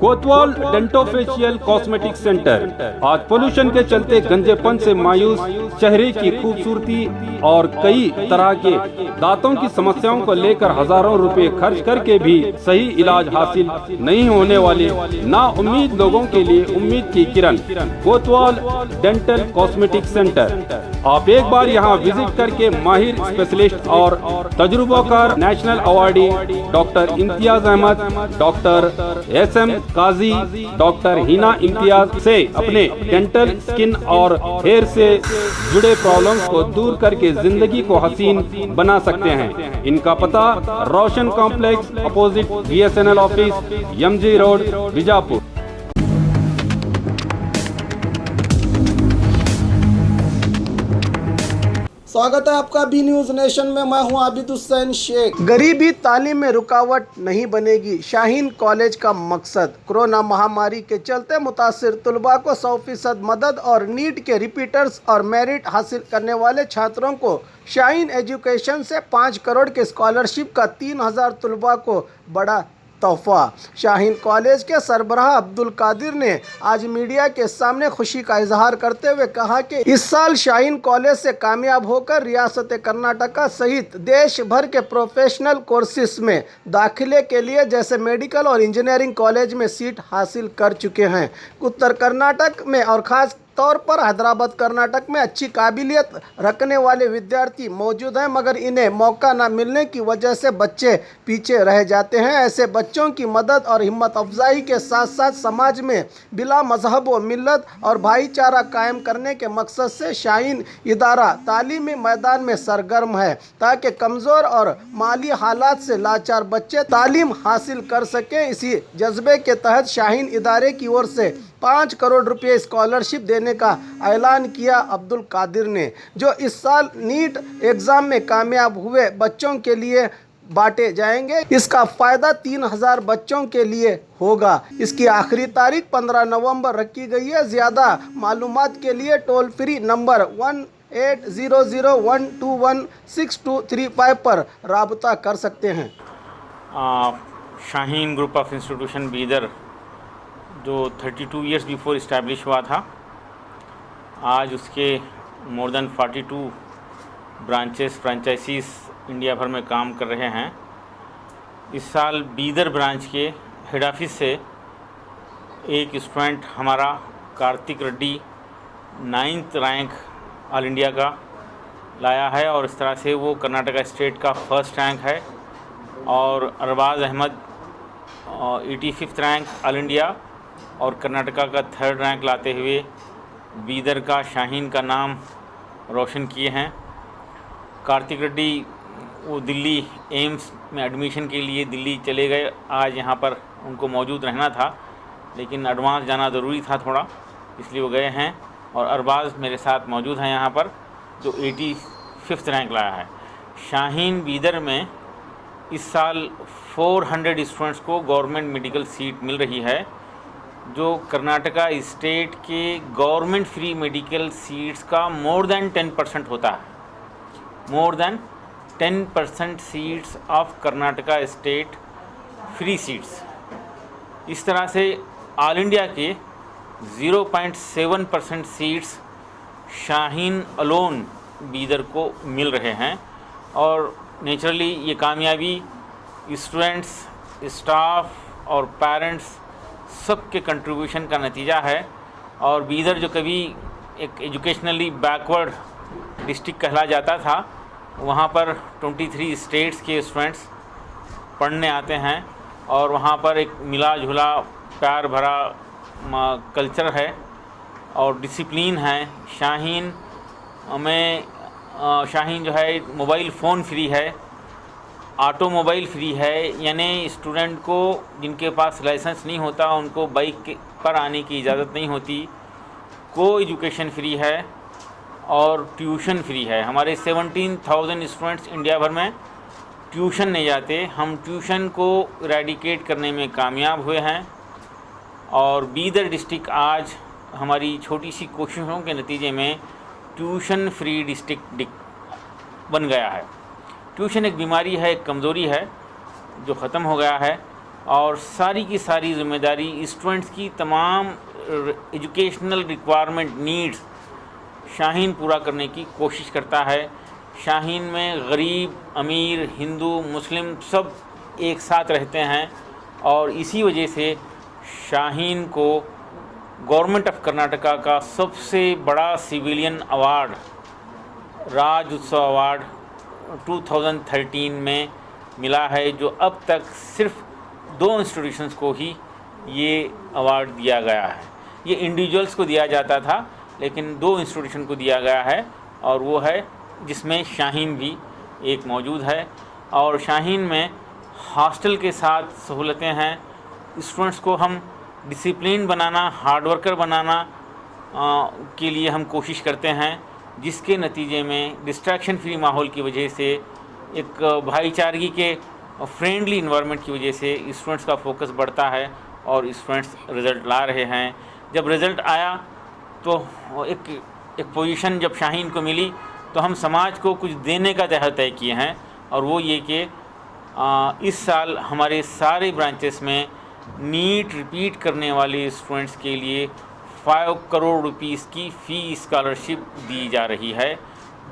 कोतवाल dentofacial cosmetic centre. आज pollution के चलते गंजेपन से मायूस चेहरे की खूबसूरती और कई तरह के दांतों की समस्याओं को लेकर हजारों रुपए खर्च करके भी सही इलाज हासिल नहीं होने वाले ना उम्मीद लोगों के लिए उम्मीद की किरण। कोतवाल डेंटल कॉस्मेटिक सेंटर। आप एक बार यहाँ विजिट करके माहिर स्पेशलिस्ट और तजुर्बाकार national awardee doctor Imtiaz Ahmad, doctor SM Qazi, doctor Hina Imtiaz से अपने डेंटल, स्किन और हेयर से जुड़े प्रॉब्लम्स को दूर करके जिंदगी को हसीन बना सकते हैं। इनका पता Roshan complex opposite BSNL office, MG road, Bijapur. स्वागत है आपका बी न्यूज नेशन में। मैं हूं आबिद हुसैन शेख। गरीबी तालीम में रुकावट नहीं बनेगी, शाहीन कॉलेज का मकसद। कोरोना महामारी के चलते मुतासिर तलबा को 100% मदद और नीट के रिपीटर्स और मेरिट हासिल करने वाले छात्रों को शाहीन एजुकेशन से 5 करोड़ के स्कॉलरशिप का 3000 तलबा को बड़ा तोहफा। शाहीन कॉलेज के सरबराह अब्दुल कादिर ने आज मीडिया के सामने खुशी का इजहार करते हुए कहा कि इस साल शाहीन कॉलेज से कामयाब होकर रियासत कर्नाटका सहित देश भर के प्रोफेशनल कोर्सेज में दाखिले के लिए जैसे मेडिकल और इंजीनियरिंग कॉलेज में सीट हासिल कर चुके हैं। उत्तर कर्नाटक में और ख़ास तौर पर हैदराबाद कर्नाटक में अच्छी काबिलियत रखने वाले विद्यार्थी मौजूद हैं, मगर इन्हें मौका न मिलने की वजह से बच्चे पीछे रह जाते हैं। ऐसे बच्चों की मदद और हिम्मत अफजाई के साथ साथ समाज में बिला मजहब व मिल्लत और भाईचारा कायम करने के मकसद से शाहीन इदारा तालीमी मैदान में सरगर्म है, ताकि कमज़ोर और माली हालात से लाचार बच्चे तालीम हासिल कर सकें। इसी जज्बे के तहत शाहीन इदारे की ओर से 5 करोड़ रुपये स्कॉलरशिप देने का ऐलान किया अब्दुल कादिर ने, जो इस साल नीट एग्ज़ाम में कामयाब हुए बच्चों के लिए बांटे जाएंगे। इसका फ़ायदा 3000 बच्चों के लिए होगा। इसकी आखिरी तारीख 15 नवंबर रखी गई है। ज़्यादा मालूमात के लिए टोल फ्री नंबर 1800121623 पर राबता कर सकते हैं। Shaheen group of institution Bidar जो 32 ईयर्स बिफोर इस्टेब्लिश हुआ था, आज उसके more than 42 branches franchisees India भर में काम कर रहे हैं। इस साल बीदर ब्रांच के हेड ऑफिस से एक स्टूडेंट हमारा Kartik Reddy 9th rank all India का लाया है और इस तरह से वो कर्नाटका स्टेट का फर्स्ट रैंक है। और Arbaz Ahmed 85th rank all India और कर्नाटका का 3rd रैंक लाते हुए बीदर का शाहीन का नाम रोशन किए हैं। कार्तिक रेड्डी वो दिल्ली एम्स में एडमिशन के लिए दिल्ली चले गए। आज यहाँ पर उनको मौजूद रहना था, लेकिन एडवांस जाना ज़रूरी था थोड़ा, इसलिए वो गए हैं। और अरबाज मेरे साथ मौजूद हैं यहाँ पर, जो 85th रैंक लाया है। शाहीन बीदर में इस साल 400 स्टूडेंट्स को गवर्नमेंट मेडिकल सीट मिल रही है, जो कर्नाटका स्टेट के गवर्नमेंट फ्री मेडिकल सीट्स का मोर देन 10% होता है। More than 10% seats of Karnataka state free seats. इस तरह से ऑल इंडिया के 0.7% सीट्स शाहीन अलोन बीदर को मिल रहे हैं। और नेचुरली ये कामयाबी स्टूडेंट्स, स्टाफ और पेरेंट्स सबके कंट्रीब्यूशन का नतीजा है। और बीदर जो कभी एक एजुकेशनली बैकवर्ड डिस्ट्रिक्ट कहला जाता था, वहाँ पर 23 स्टेट्स के स्टूडेंट्स पढ़ने आते हैं और वहाँ पर एक मिला जुला प्यार भरा कल्चर है और डिसिप्लिन है। शाहीन जो है मोबाइल फ़ोन फ्री है, ऑटोमोबाइल फ्री है, यानी स्टूडेंट को जिनके पास लाइसेंस नहीं होता उनको बाइक पर आने की इजाज़त नहीं होती। को एजुकेशन फ्री है और ट्यूशन फ्री है। हमारे 17,000 स्टूडेंट्स इंडिया भर में ट्यूशन नहीं जाते। हम ट्यूशन को इरेडिकेट करने में कामयाब हुए हैं और बीदर डिस्ट्रिक्ट आज हमारी छोटी सी कोशिशों के नतीजे में ट्यूशन फ्री डिस्ट्रिक्ट बन गया है। ट्यूशन एक बीमारी है, एक कमज़ोरी है जो ख़त्म हो गया है। और सारी की सारी जिम्मेदारी स्टूडेंट्स की तमाम एजुकेशनल रिक्वायरमेंट नीड्स शाहीन पूरा करने की कोशिश करता है। शाहीन में गरीब, अमीर, हिंदू, मुस्लिम सब एक साथ रहते हैं और इसी वजह से शाहीन को गवर्नमेंट ऑफ कर्नाटका का सबसे बड़ा सिविलियन अवार्ड राज उत्सव अवार्ड 2013 में मिला है, जो अब तक सिर्फ 2 इंस्टीट्यूशंस को ही ये अवार्ड दिया गया है। ये इंडिविजुअल्स को दिया जाता था लेकिन 2 इंस्टीट्यूशन को दिया गया है और वो है जिसमें शाहीन भी एक मौजूद है। और शाहीन में हॉस्टल के साथ सहूलतें हैं। स्टूडेंट्स को हम डिसिप्लिन बनाना, हार्ड वर्कर बनाना के लिए हम कोशिश करते हैं, जिसके नतीजे में डिस्ट्रैक्शन फ्री माहौल की वजह से, एक भाईचारगी के फ्रेंडली इन्वायरमेंट की वजह से स्टूडेंट्स का फोकस बढ़ता है और स्टूडेंट्स रिज़ल्ट ला रहे हैं। जब रिज़ल्ट आया तो एक पोजीशन जब शाहीन को मिली तो हम समाज को कुछ देने का तय किए हैं और वो ये कि इस साल हमारे सारे ब्रांचेस में नीट रिपीट करने वाले स्टूडेंट्स के लिए 5 करोड़ रुपीस की फ़ी स्कॉलरशिप दी जा रही है,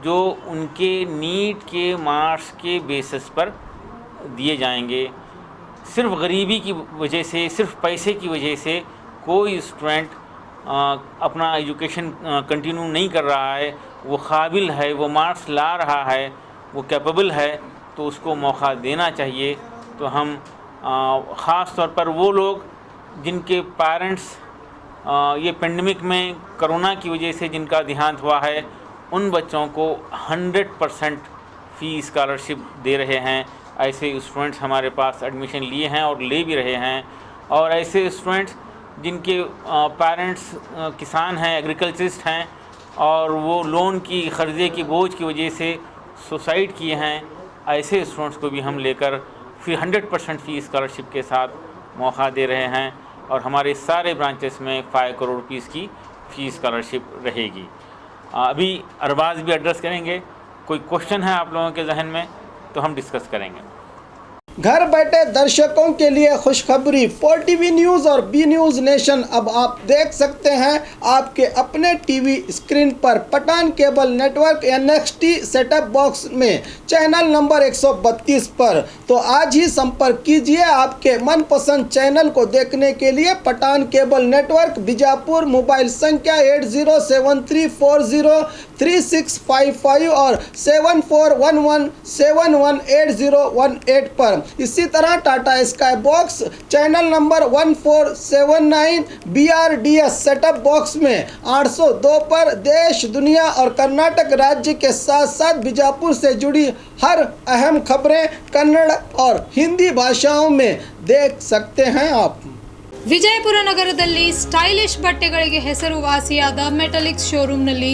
जो उनके नीट के मार्क्स के बेसिस पर दिए जाएंगे। सिर्फ गरीबी की वजह से, सिर्फ पैसे की वजह से कोई स्टूडेंट अपना एजुकेशन कंटिन्यू नहीं कर रहा है। वो काबिल है, वो मार्क्स ला रहा है, वो कैपेबल है, तो उसको मौका देना चाहिए। तो हम ख़ास तौर पर वो लोग जिनके पेरेंट्स ये पेंडेमिक में कोरोना की वजह से जिनका देहांत हुआ है, उन बच्चों को 100% फ़ी स्कॉलरशिप दे रहे हैं। ऐसे स्टूडेंट्स हमारे पास एडमिशन लिए हैं और ले भी रहे हैं। और ऐसे स्टूडेंट्स जिनके पेरेंट्स किसान हैं, एग्रीकल्चरिस्ट हैं और वो लोन की कर्ज़े की बोझ की वजह से सुसाइड किए हैं, ऐसे स्टूडेंट्स को भी हम लेकर फिर 100% फ़ी स्कॉलरशिप के साथ मौका दे रहे हैं और हमारे सारे ब्रांचेस में 5 करोड़ रुपीस की फ़ी स्कॉलरशिप रहेगी। अभी अरबाज भी एड्रेस करेंगे। कोई क्वेश्चन है आप लोगों के जहन में तो हम डिस्कस करेंगे। घर बैठे दर्शकों के लिए खुशखबरी, 4TV न्यूज़ और बी न्यूज़ नेशन अब आप देख सकते हैं आपके अपने टीवी स्क्रीन पर Pathan cable network NXT setup box में चैनल नंबर 132 पर। तो आज ही संपर्क कीजिए आपके मनपसंद चैनल को देखने के लिए। Pathan cable network Bijapur, mobile संख्या 8073403655 और 7411718018 पर। इसी तरह Tata sky box channel number 1479 BRDS setup box में 802 पर देश, दुनिया और कर्नाटक राज्य के साथ साथ बीजापुर से जुड़ी हर अहम खबरें कन्नड़ और हिंदी भाषाओं में देख सकते हैं आप। ವಿಜಯಪುರ ನಗರದಲ್ಲಿ ಸ್ಟೈಲಿಶ್ ಬಟ್ಟೆಗಳಿಗೆ ಹೆಸರುವಾಸಿಯಾದ ಮೆಟಲಿಕ್ಸ್ ಶೋರೂಮ್ನಲ್ಲಿ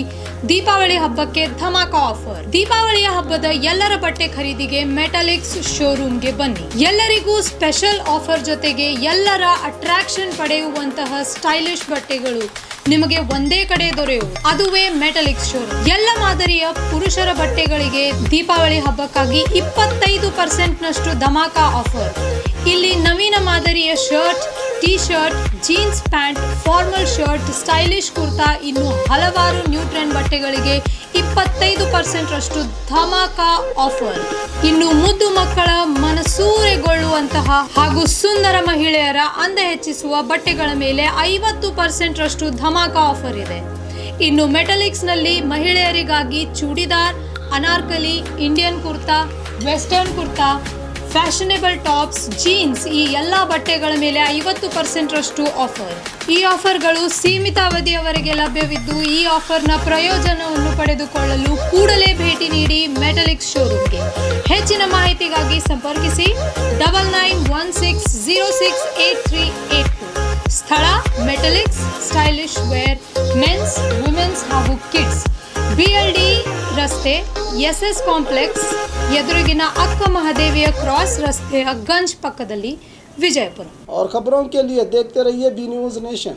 ದೀಪಾವಳಿ ಹಬ್ಬಕ್ಕೆ ಧಮಾಕ ಆಫರ್. ದೀಪಾವಳಿಯ ಹಬ್ಬದ ಎಲ್ಲರ ಬಟ್ಟೆ ಖರೀದಿಗೆ ಮೆಟಲಿಕ್ಸ್ ಶೋರೂಮ್ಗೆ ಬನ್ನಿ. ಎಲ್ಲರಿಗೂ ಸ್ಪೆಷಲ್ ಆಫರ್ ಜೊತೆಗೆ ಎಲ್ಲರ ಅಟ್ರಾಕ್ಷನ್ ಪಡೆಯುವಂತಹ ಸ್ಟೈಲಿಶ್ ಬಟ್ಟೆಗಳು ನಿಮಗೆ ಒಂದೇ ಕಡೆ ದೊರೆಯುವುದು, ಅದುವೇ ಮೆಟಲಿಕ್ಸ್ ಶೋರೂಮ್. ಎಲ್ಲ ಮಾದರಿಯ ಪುರುಷರ ಬಟ್ಟೆಗಳಿಗೆ ದೀಪಾವಳಿ ಹಬ್ಬಕ್ಕಾಗಿ 25% ನಷ್ಟು ಧಮಾಕ ಆಫರ್. ಇಲ್ಲಿ ನವೀನ ಮಾದರಿಯ shirt, T shirt, jeans pant, formal shirt, stylish kurta, ಇನ್ನು ಹಲವಾರು ನ್ಯೂ ಟ್ರೆಂಡ್ ಬಟ್ಟೆಗಳಿಗೆ 25% ರಷ್ಟು ಧಮಾಕ ಆಫರ್. ಇನ್ನು ಮುದ್ದು ಮಕ್ಕಳ ಮನಸೂರೆಗೊಳ್ಳುವಂತಹ ಹಾಗೂ ಸುಂದರ ಮಹಿಳೆಯರ ಅಂದ ಹೆಚ್ಚಿಸುವ ಬಟ್ಟೆಗಳ ಮೇಲೆ 50% ರಷ್ಟು ಧಮಾಕ ಆಫರ್ ಇದೆ. ಇನ್ನು ಮೆಟಲಿಕ್ಸ್ ನಲ್ಲಿ ಮಹಿಳೆಯರಿಗಾಗಿ churidar, Anarkali, Indian kurta, western kurta, fashionable tops, jeans ಈ ಎಲ್ಲ ಬಟ್ಟೆಗಳ ಮೇಲೆ 50% ರಷ್ಟು ಆಫರ್. ಈ ಆಫರ್ಗಳು ಸೀಮಿತ ಅವಧಿಯವರೆಗೆ ಲಭ್ಯವಿದ್ದು ಈ ಆಫರ್ನ ಪ್ರಯೋಜನವನ್ನು ಪಡೆದುಕೊಳ್ಳಲು ಕೂಡಲೇ ಭೇಟಿ ನೀಡಿ ಮೆಟಲಿಕ್ಸ್ ಶೋರೂಮ್ಗೆ. ಹೆಚ್ಚಿನ ಮಾಹಿತಿಗಾಗಿ ಸಂಪರ್ಕಿಸಿ 9916068382. ಸ್ಥಳ Metaliks stylish wear men's, women's ಹಾಗೂ ಕಿಡ್ಸ್, BLD रस्ते, SS ಕಾಂಪ್ಲೆಕ್ಸ್ ಎದುರಿಗಿನ ಅಕ್ಕ ಮಹಾದೇವಿಯ ಕ್ರಾಸ್ ರಸ್ತೆಯ ಗಂಜ್ ಪಕ್ಕದಲ್ಲಿ, विजयपुर। और खबरों के लिए देखते रहिए बी न्यूज़ नेशन।